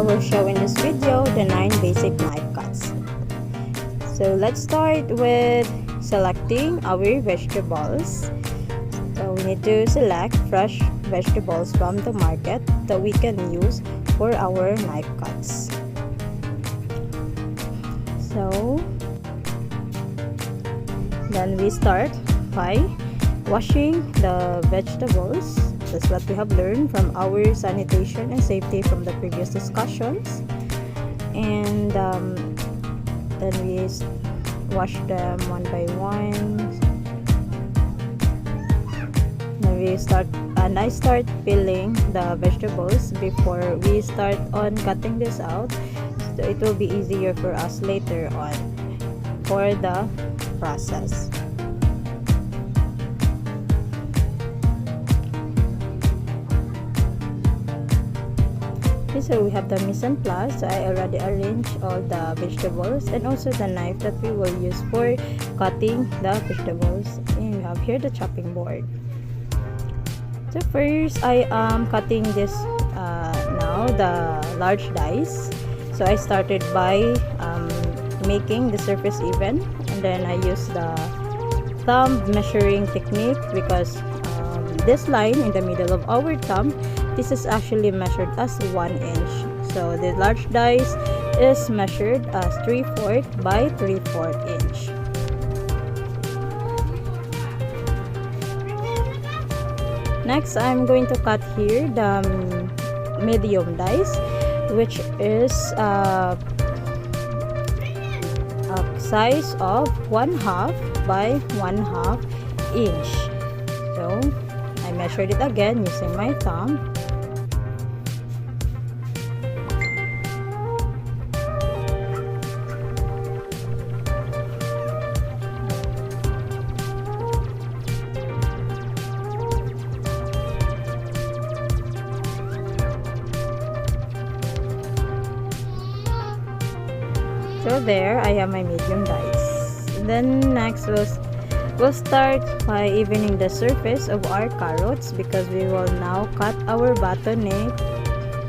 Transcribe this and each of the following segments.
I will show in this video the 9 basic knife cuts. So let's start with selecting our vegetables. So we need to select fresh vegetables from the market that we can use for our knife cuts. So then we start by washing the vegetables. That's what we have learned from our sanitation and safety from the previous discussions. And then we wash them one by one. Then I start peeling the vegetables before we start on cutting this out, so it will be easier for us later on for the process. Okay, so we have the mise en place. So I already arranged all the vegetables and also the knife that we will use for cutting the vegetables. And we have here the chopping board. So first I am cutting this now the large dice. So I started by making the surface even, and then I use the thumb measuring technique because this line in the middle of our thumb, this is actually measured as 1 inch. So the large dice is measured as 3/4 by 3/4 inch. Next, I'm going to cut here the medium dice, which is a size of 1/2 by 1/2 inch. So I measured it again using my thumb. So there, I have my medium dice. Then next we'll start by evening the surface of our carrots because we will now cut our bâtonnet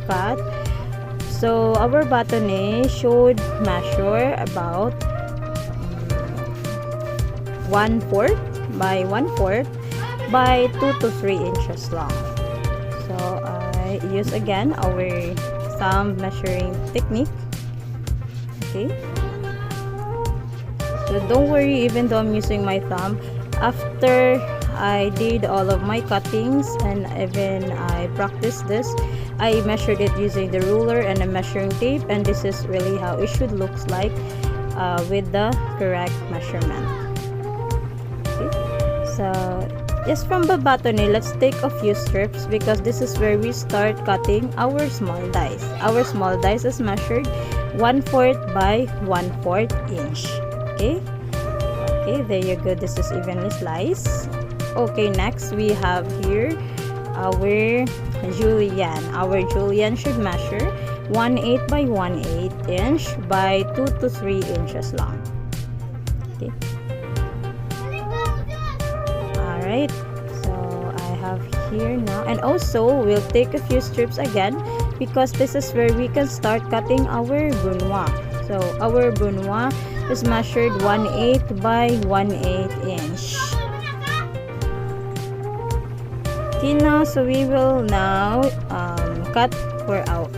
cut. So our bâtonnet should measure about 1/4 by 1/4 by 2 to 3 inches long. So I use again our thumb measuring technique. Okay, so don't worry, even though I'm using my thumb, after I did all of my cuttings and even I practiced this, I measured it using the ruler and a measuring tape, and this is really how it should look like with the correct measurement. Okay, so just from the bâtonnet, let's take a few strips because this is where we start cutting our small dice. Our small dice is measured 1/4 by 1/4 inch. Okay, there you go. This is evenly sliced. Okay, next we have here our julienne. Our julienne should measure 1/8 by 1/8 inch by 2 to 3 inches long. Okay, alright, so I have here now, and also we'll take a few strips again because this is where we can start cutting our brunoise. So our brunoise is measured 1/8 by 1/8 inch. Okay, now so we will now cut for our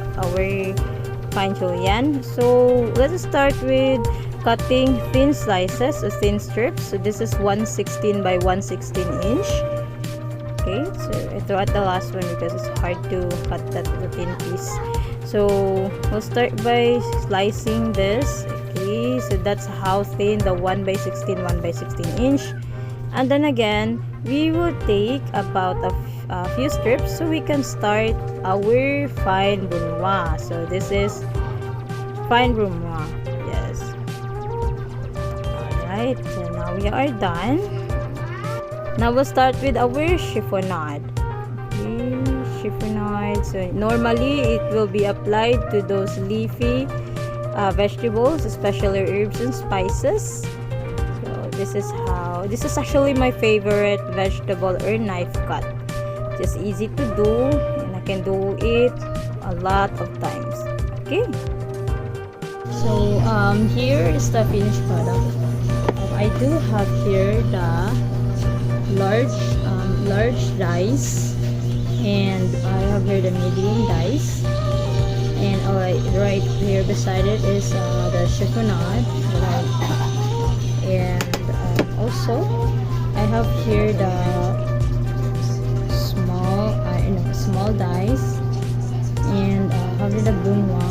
fine julienne. So let's start with cutting thin slices, thin strips. So this is 1/16 by 1/16 inch. Okay, so ito at the last one because it's hard to cut that thin piece. So we'll start by slicing this. Okay, so that's how thin the 1/16 1/16 inch. And then again, we will take about a few strips so we can start our fine brunoise. So this is fine brunoise. Yes. Alright, so now we are done. Now we'll start with our chiffonade. Okay, chiffonade. So normally it will be applied to those leafy vegetables, especially herbs and spices. So this is actually my favorite vegetable or knife cut. Just easy to do, and I can do it a lot of times. Okay. So here is the finished product. I do have here the large dice, and I have here the medium dice, and right here beside it is the chiffonade, and also I have here the small dice, and have here the bunwa,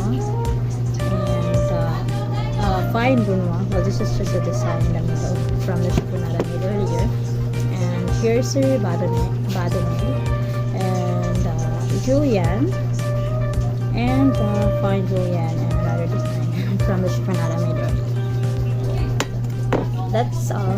and fine bunwa. Well, this is just a design in the middle from the chiffonade I made earlier. And here's the badone, and Julian, and fine Julian, and another design from the chiffonade I made earlier. That's all.